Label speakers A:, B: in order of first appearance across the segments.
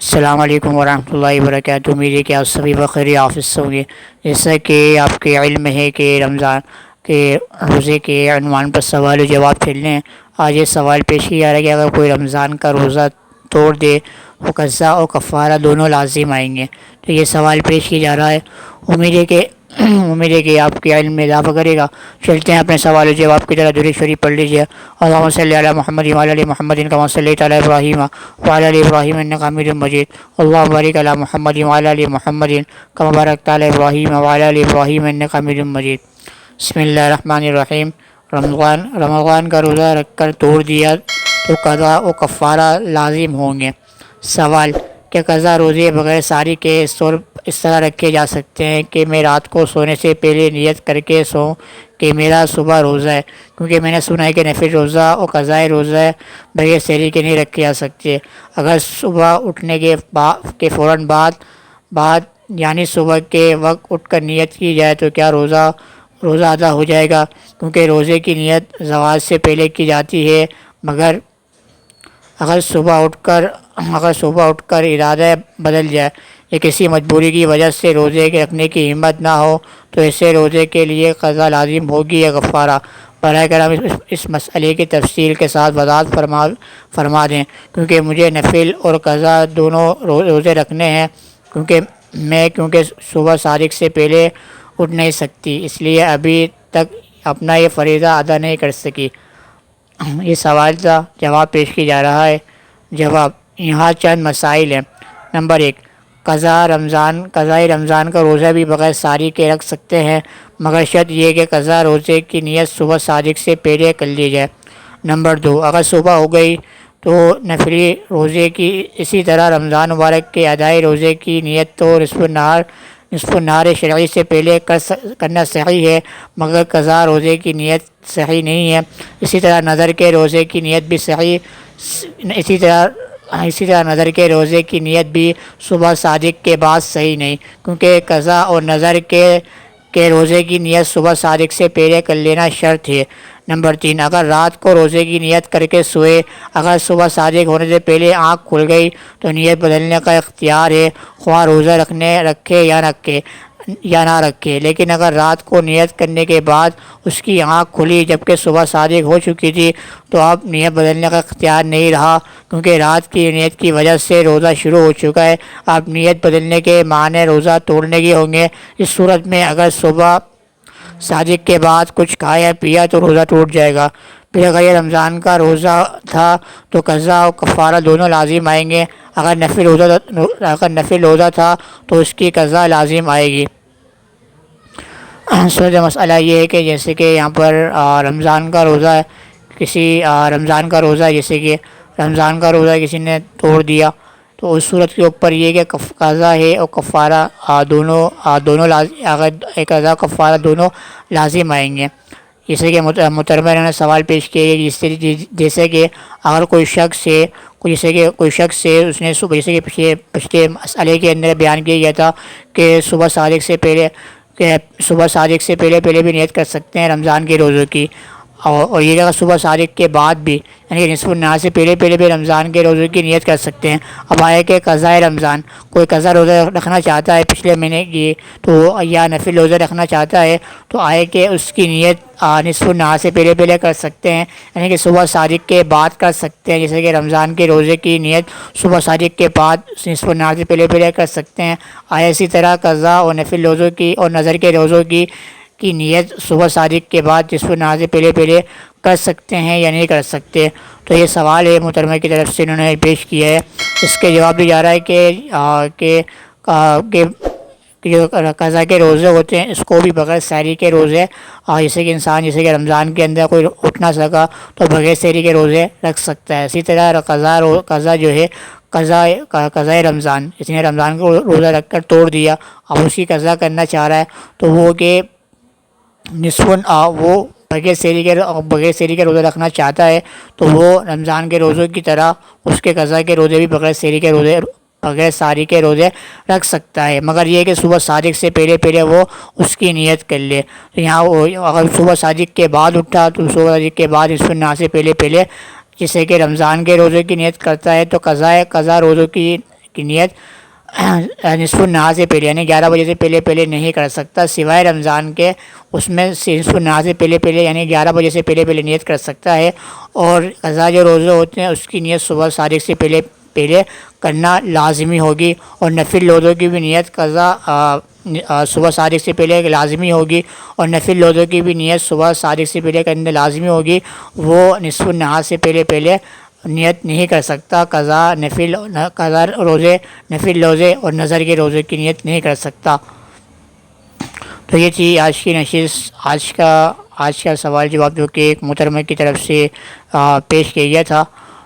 A: السلام علیکم ورحمۃ اللہ وبرکاتہ۔ امید ہے کہ آپ سبھی بخیر عافیت سے ہوں گے۔ جیسا کہ آپ کے علم ہے کہ رمضان کے روزے کے عنوان پر سوال و جواب چل رہے ہیں۔ آج یہ سوال پیش کیا جا رہا ہے کہ اگر کوئی رمضان کا روزہ توڑ دے تو قضا اور کفارہ دونوں لازم آئیں گے، تو یہ سوال پیش کیا جا رہا ہے۔ امید ہے کہ آپ کے علم میں اضافہ کرے گا۔ چلتے ہیں اپنے سوال و جواب کی طرح۔ درود شریف پڑھ لیجیے۔ اللہم صلی علی محمد وعلی ال محمد کما صلیت علی ابراہیم وعلی ال ابراہیم انک حمید مجید۔ اللہم بارک علی محمد وعلی ال محمد کما بارکت علی ابراہیم وعلی ال ابراہیم انک حمید مجید۔ بسم اللہ الرحمن الرحیم۔ رمضان کا روزہ رکھ کر توڑ دیا تو قضا و کفارہ لازم ہوں گے۔ سوال: کیا قضا روزے بغیر ساری کے اس طرح رکھے جا سکتے ہیں کہ میں رات کو سونے سے پہلے نیت کر کے سوں کہ میرا صبح روزہ ہے؟ کیونکہ میں نے سنا ہے کہ نفل روزہ اور قضائے روزہ بغیر سحری کے نہیں رکھے جا سکتے۔ اگر صبح اٹھنے کے فوراً بعد یعنی صبح کے وقت اٹھ کر نیت کی جائے تو کیا روزہ ادا ہو جائے گا؟ کیونکہ روزے کی نیت زوال سے پہلے کی جاتی ہے، مگر اگر صبح اٹھ کر ارادہ بدل جائے یا کسی مجبوری کی وجہ سے روزے کے رکھنے کی ہمت نہ ہو تو ایسے روزے کے لیے قضا لازم ہوگی یا کفارہ؟ براہ کرم اس مسئلے کی تفصیل کے ساتھ وضاحت فرما دیں، کیونکہ مجھے نفل اور قضا دونوں روزے رکھنے ہیں، کیونکہ صبح صادق سے پہلے اٹھ نہیں سکتی، اس لیے ابھی تک اپنا یہ فریضہ ادا نہیں کر سکی۔ یہ سوال کا جواب پیش کیا جا رہا ہے۔ جواب: یہاں چند مسائل ہیں۔ نمبر 1، قضائے رمضان کا روزہ بھی بغیر ساری کے رکھ سکتے ہیں، مگر شرط یہ کہ قضا روزے کی نیت صبح صادق سے پہلے کر لی جائے۔ نمبر 2، اگر صبح ہو گئی تو نفلی روزے کی اسی طرح رمضان مبارک کے ادائی روزے کی نیت تو نصف النہار شرعی سے پہلے کرنا صحیح ہے، مگر قضا روزے کی نیت صحیح نہیں ہے۔ اسی طرح نظر کے روزے کی نیت بھی صبح صادق کے بعد صحیح نہیں، کیونکہ قضا اور نظر کے روزے کی نیت صبح صادق سے پہلے کر لینا شرط ہے۔ نمبر 3، اگر رات کو روزے کی نیت کر کے سوئے، اگر صبح صادق ہونے سے پہلے آنکھ کھل گئی تو نیت بدلنے کا اختیار ہے، خواہ روزہ رکھے یا نہ رکھے، لیکن اگر رات کو نیت کرنے کے بعد اس کی آنکھ کھلی جبکہ صبح صادق ہو چکی تھی تو اب نیت بدلنے کا اختیار نہیں رہا، کیونکہ رات کی نیت کی وجہ سے روزہ شروع ہو چکا ہے۔ اب نیت بدلنے کے معنی روزہ توڑنے کے ہوں گے۔ اس صورت میں اگر صبح صادق کے بعد کچھ کھایا پیا تو روزہ ٹوٹ جائے گا۔ پھر اگر یہ رمضان کا روزہ تھا تو قضا اور کفارہ دونوں لازم آئیں گے۔ اگر نفل روزہ تھا تو اس کی قضا لازم آئے گی۔ مسئلہ یہ ہے کہ جیسے کہ یہاں پر رمضان کا روزہ کسی نے توڑ دیا تو اس صورت کے اوپر یہ کہ قضا ہے اور کفارہ دونوں قضا کفارہ دونوں لازم آئیں گے۔ جیسے کہ محترمہ نے سوال پیش کیا ہے، جیسے کہ اگر کوئی شخص ہے اس نے جیسے کہ پچھلے مسئلے کے اندر بیان کیا گیا تھا کہ صبح صادق سے پہلے بھی نیت کر سکتے ہیں رمضان کے روزوں کی، اور یہ جگہ صبح صادق کے بعد بھی یعنی کہ نصف النہار سے پہلے بھی رمضان کے روزوں کی نیت کر سکتے ہیں۔ اب آئے کہ قضائے رمضان، کوئی قضا روزہ رکھنا چاہتا ہے پچھلے مہینے کی تو یا نفل روزہ رکھنا چاہتا ہے تو آئے کہ اس کی نیت نصف النہار سے پہلے کر سکتے ہیں، یعنی کہ صبح صادق کے بعد کر سکتے ہیں۔ جیسے کہ رمضان کے روزے کی نیت صبح صادق کے بعد نصف النہار سے پہلے کر سکتے ہیں۔ آئے اسی طرح قضا اور نفل روزوں کی اور نظر کے روزوں کی نیت صبح صادق کے بعد نصف النہار سے پہلے کر سکتے ہیں یا نہیں کر سکتے؟ تو یہ سوال ہے محترمہ کی طرف سے انہوں نے پیش کیا ہے۔ اس کے جواب بھی جا رہا ہے کہ جو قضا کے روزے ہوتے ہیں اس کو بھی بغیر سحری کے روزے، جیسے کہ رمضان کے اندر کوئی اٹھ نہ سکا تو بغیر سحری کے روزے رکھ سکتا ہے۔ اسی طرح قضائے رمضان، جس نے رمضان کو روزہ رکھ کر توڑ دیا اب اس کی قضا کرنا چاہ رہا ہے تو وہ کہ وہ بغیر سحری کے روزہ رکھنا چاہتا ہے تو وہ رمضان کے روزوں کی طرح اس کے قضا کے روزے بھی بغیر سحری کے روزے رکھ سکتا ہے، مگر یہ کہ صبح صادق سے پہلے وہ اس کی نیت کر لے۔ تو یہاں اگر صبح صادق کے بعد اٹھا تو صبح صادق کے بعد نصف النہار سے پہلے جیسے کہ رمضان کے روزے کی نیت کرتا ہے تو قضا روزوں کی کی نیت نصف النہار سے پہلے یعنی 11 بجے سے پہلے نہیں کر سکتا، سوائے رمضان کے اس میں نصف النہار سے پہلے یعنی 11 بجے سے پہلے نیت کر سکتا ہے۔ اور قضا جو روزے ہوتے ہیں اس کی نیت صبح صادق سے پہلے کرنا لازمی ہوگی، اور نفل روزوں کی بھی نیت قضا صبح صادق سے پہلے لازمی ہوگی، اور نفل روزوں کی بھی نیت صبح صادق سے پہلے کرنے لازمی ہوگی۔ وہ نصف النہار سے پہلے نیت نہیں کر سکتا، قضا روزے، نفل روزے اور نظر کے روزے کی نیت نہیں کر سکتا۔ تو یہ تھی آج کی نشست، آج کا سوال جواب جو کہ ایک محترمہ کی طرف سے پیش کیا گیا تھا۔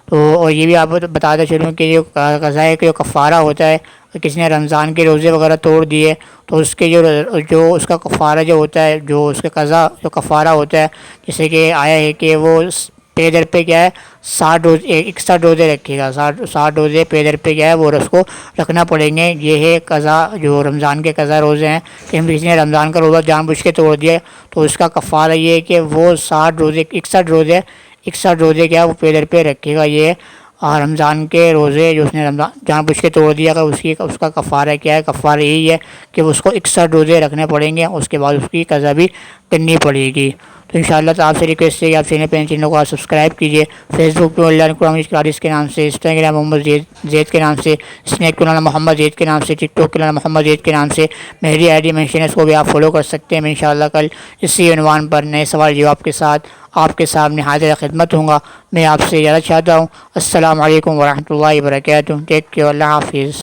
A: تو اور یہ بھی آپ کو بتاتا چلوں کہ جو قضا کا جو کفارہ ہوتا ہے، کسی نے رمضان کے روزے وغیرہ توڑ دیے تو اس کے جو اس کا کفارہ جو ہوتا ہے، جو اس کا قضا جو کفارہ ہوتا ہے، جیسے کہ آیا ہے کہ وہ پے در پہ کیا ہے 61 روزے رکھے گا، 60 روزے پے در پہ کیا ہے وہ اس کو رکھنا پڑیں گے۔ یہ ہے قضا جو رمضان کے قضا روزے ہیں، کہ کسی نے رمضان کا روزہ جان بوجھ کے توڑ دیا تو اس کا کفارہ یہ ہے کہ وہ 61 روزے کیا وہ پے در پہ رکھے گا۔ یہ رمضان کے روزے جو اس نے رمضان جان بوجھ کے توڑ دیا گا اس کا کفارہ کیا ہے، کفارہ یہی ہے کہ اس کو 61 روزے رکھنے پڑیں گے، اس کے بعد اس کی قضا بھی کرنی پڑے گی۔ تو انشاءاللہ تو آپ سے ریکویسٹ ہے کہ آپ چینل کو سبسکرائب کیجیے، فیس بک پہ اللہ قرآن کلارس کے نام سے، انسٹاگرام محمد زید کے نام سے، اسنیک مولانا محمد زید کے نام سے، ٹک ٹاک مولانا محمد زید کے نام سے میری آئی ڈی مینشن ہے، اس کو بھی آپ فالو کر سکتے ہیں۔ میں انشاءاللہ کل اسی عنوان پر نئے سوال جواب کے ساتھ آپ کے سامنے حاضر خدمت ہوں گا۔ میں آپ سے اجازت چاہتا ہوں۔ السلام علیکم ورحمۃ اللہ وبرکاتہ۔ ٹیک کیئر، اللہ حافظ۔